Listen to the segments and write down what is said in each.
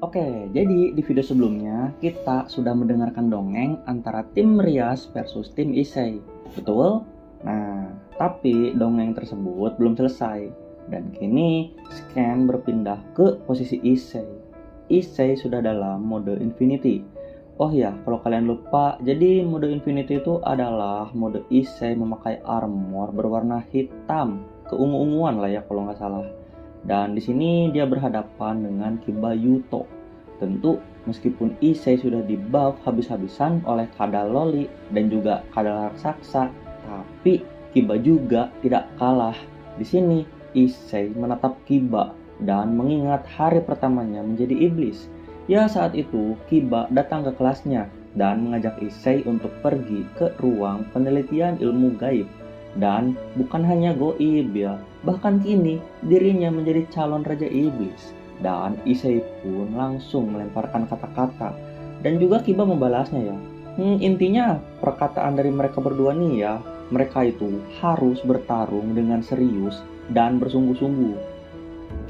Oke, jadi di video sebelumnya kita sudah mendengarkan dongeng antara tim Rias versus tim Issei. Betul? Nah, tapi dongeng tersebut belum selesai. Dan kini Scan berpindah ke posisi Issei. Issei sudah dalam mode Infinity. Oh ya, kalau kalian lupa, jadi mode Infinity itu adalah mode Issei memakai armor berwarna hitam, keungu-unguan lah ya kalau nggak salah. Dan di sini dia berhadapan dengan Kiba Yuto. Tentu meskipun Issei sudah di-buff habis-habisan oleh kadal loli dan juga kadal raksasa, tapi Kiba juga tidak kalah. Di sini Issei menatap Kiba dan mengingat hari pertamanya menjadi iblis. Ya, saat itu Kiba datang ke kelasnya dan mengajak Issei untuk pergi ke ruang penelitian ilmu gaib. Dan bukan hanya goib ya, bahkan kini dirinya menjadi calon raja iblis. Dan Issei pun langsung melemparkan kata-kata. Dan juga Kiba membalasnya ya. Intinya perkataan dari mereka berdua nih ya, mereka itu harus bertarung dengan serius dan bersungguh-sungguh.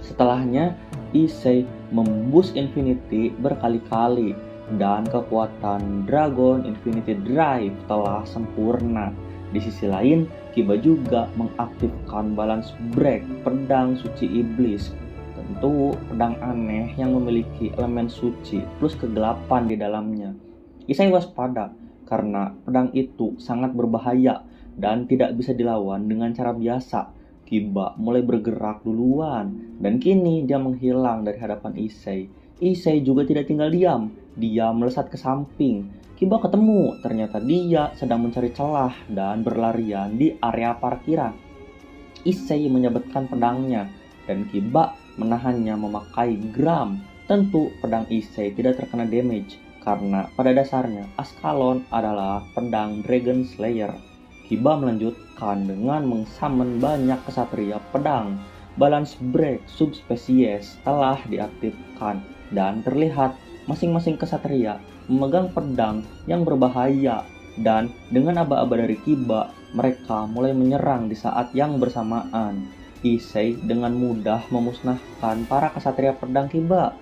Setelahnya Issei memboost Infinity berkali-kali dan kekuatan Dragon Infinity Drive telah sempurna. Di sisi lain, Kiba juga mengaktifkan balance break pedang suci iblis. Tentu pedang aneh yang memiliki elemen suci plus kegelapan di dalamnya. Issei waspada karena pedang itu sangat berbahaya dan tidak bisa dilawan dengan cara biasa. Kiba mulai bergerak duluan dan kini dia menghilang dari hadapan Issei. Issei juga tidak tinggal diam, dia melesat ke samping. Kiba ketemu, ternyata dia sedang mencari celah dan berlarian di area parkiran. Issei menyabetkan pedangnya dan Kiba menahannya memakai gram. Tentu pedang Issei tidak terkena damage karena pada dasarnya Ascalon adalah pedang Dragon Slayer. Kiba melanjutkan dengan mengsummon banyak kesatria pedang. Balance break subspesies telah diaktifkan dan terlihat masing-masing kesatria memegang pedang yang berbahaya. Dan dengan aba-aba dari Kiba, mereka mulai menyerang di saat yang bersamaan. Issei dengan mudah memusnahkan para kesatria pedang Kiba.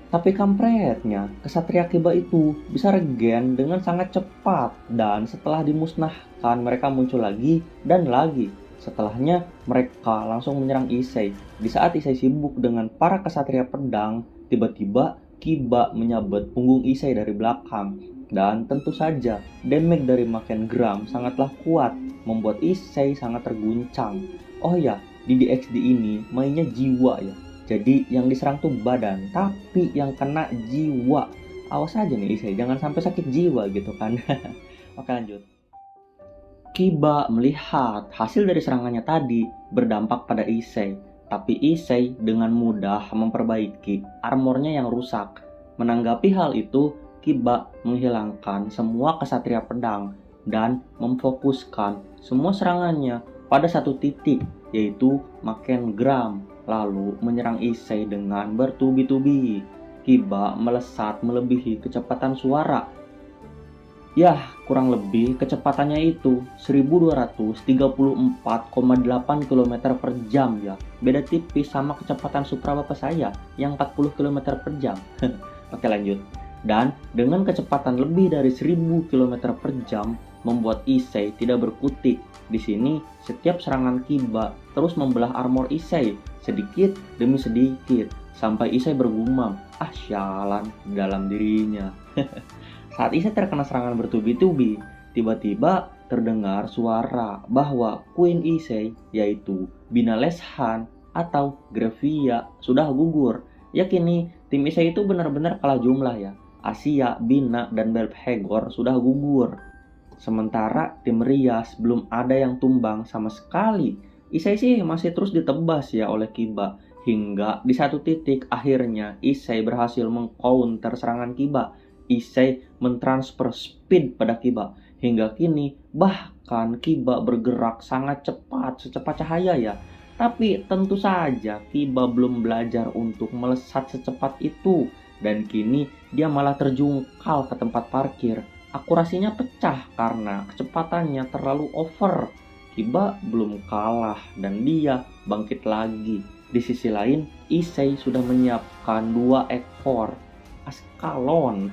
Tapi kampretnya, kesatria Kiba itu bisa regen dengan sangat cepat dan setelah dimusnahkan mereka muncul lagi dan lagi. Setelahnya mereka langsung menyerang Issei. Di saat Issei sibuk dengan para kesatria pedang, tiba-tiba Kiba menyabet punggung Issei dari belakang. Dan tentu saja damage dari Maken Gram sangatlah kuat, membuat Issei sangat terguncang. Oh ya, di DXD ini mainnya jiwa ya. Jadi yang diserang tuh badan, tapi yang kena jiwa. Awas aja nih Issei, jangan sampai sakit jiwa gitu kan. Oke lanjut. Kiba melihat hasil dari serangannya tadi berdampak pada Issei. Tapi Issei dengan mudah memperbaiki armornya yang rusak. Menanggapi hal itu, Kiba menghilangkan semua kesatria pedang dan memfokuskan semua serangannya pada satu titik, yaitu Maken Gram. Lalu menyerang Issei dengan bertubi-tubi. Kiba melesat melebihi kecepatan suara. Yah, kurang lebih kecepatannya itu 1234,8 km per jam ya. Beda tipis sama kecepatan Supra bapak saya yang 40 km per jam. Oke lanjut. Dan dengan kecepatan lebih dari 1000 km per jam membuat Issei tidak berkutik. Di sini setiap serangan Kiba terus membelah armor Issei sedikit demi sedikit sampai Issei bergumam, sialan dalam dirinya. Saat Issei terkena serangan bertubi-tubi, tiba-tiba terdengar suara bahwa Queen Issei yaitu Bina Leshan atau Grevia sudah gugur. Ya kini tim Issei itu benar-benar kalah jumlah ya. Asia, Bina, dan Belphegor sudah gugur. Sementara tim Rias belum ada yang tumbang sama sekali. Issei sih masih terus ditebas ya oleh Kiba. Hingga di satu titik akhirnya Issei berhasil meng-counter serangan Kiba. Issei mentransfer speed pada Kiba. Hingga kini bahkan Kiba bergerak sangat cepat, secepat cahaya ya. Tapi tentu saja Kiba belum belajar untuk melesat secepat itu, dan kini dia malah terjungkal ke tempat parkir. Akurasinya pecah karena kecepatannya terlalu over. Kiba belum kalah dan dia bangkit lagi. Di sisi lain, Issei sudah menyiapkan 2 ekor askalon,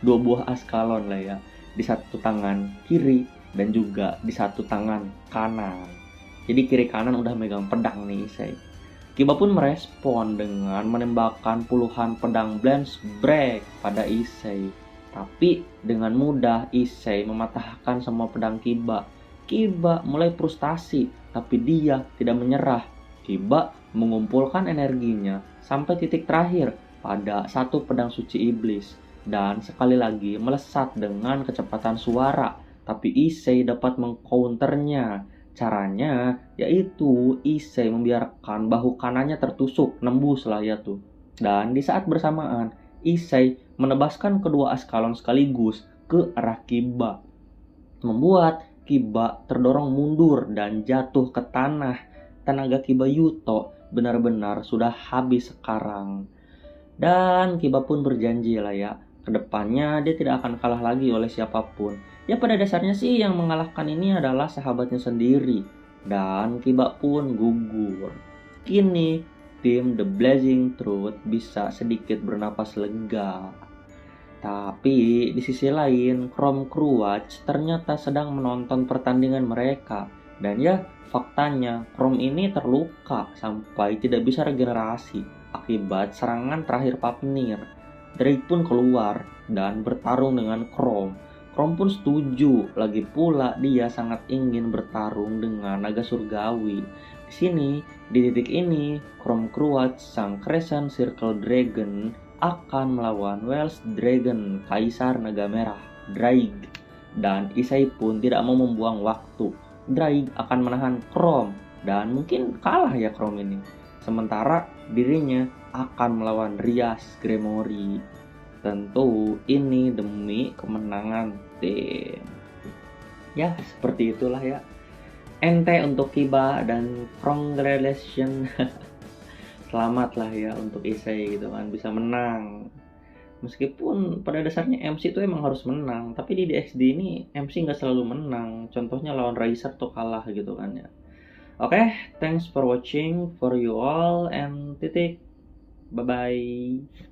2 buah askalon lah ya, di satu tangan kiri dan juga di satu tangan kanan. Jadi kiri kanan udah megang pedang nih Issei. Kiba pun merespon dengan menembakkan puluhan pedang Blance Break pada Issei. Tapi dengan mudah Issei mematahkan semua pedang Kiba. Kiba mulai frustasi, tapi dia tidak menyerah. Kiba mengumpulkan energinya sampai titik terakhir pada satu pedang suci iblis dan sekali lagi melesat dengan kecepatan suara. Tapi Issei dapat mengcounternya. Caranya yaitu Issei membiarkan bahu kanannya tertusuk, nembus lah ya tuh. Dan di saat bersamaan Issei menebaskan kedua askalon sekaligus ke arah Kiba, membuat Kiba terdorong mundur dan jatuh ke tanah. Tenaga Kiba Yuto benar-benar sudah habis sekarang. Dan Kiba pun berjanji lah ya, kedepannya dia tidak akan kalah lagi oleh siapapun. Ya pada dasarnya sih yang mengalahkan ini adalah sahabatnya sendiri. Dan Kiba pun gugur. Kini tim The Blazing Truth bisa sedikit bernapas lega. Tapi di sisi lain, Chrome Crew Watch ternyata sedang menonton pertandingan mereka. Dan ya, faktanya Chrome ini terluka sampai tidak bisa regenerasi akibat serangan terakhir Fafnir. Drake pun keluar dan bertarung dengan Chrome. Chrome pun setuju, lagi pula dia sangat ingin bertarung dengan naga surgawi. Di sini, di titik ini, Chrome Crew Watch sang Crescent Circle Dragon akan melawan Welsh Dragon Kaisar Naga Merah, Draig. Dan Issei pun tidak mau membuang waktu. Draig akan menahan Chrome dan mungkin kalah ya Chrome ini. Sementara dirinya akan melawan Rias Gremory. Tentu ini demi kemenangan tim. Ya seperti itulah ya. Ente untuk Kiba dan congratulations. Selamat lah ya untuk Issei gitu kan, bisa menang. Meskipun pada dasarnya MC itu emang harus menang, tapi di DXD ini MC nggak selalu menang. Contohnya lawan Riser tuh kalah gitu kan ya. Oke, thanks for watching for you all and titik. Bye bye.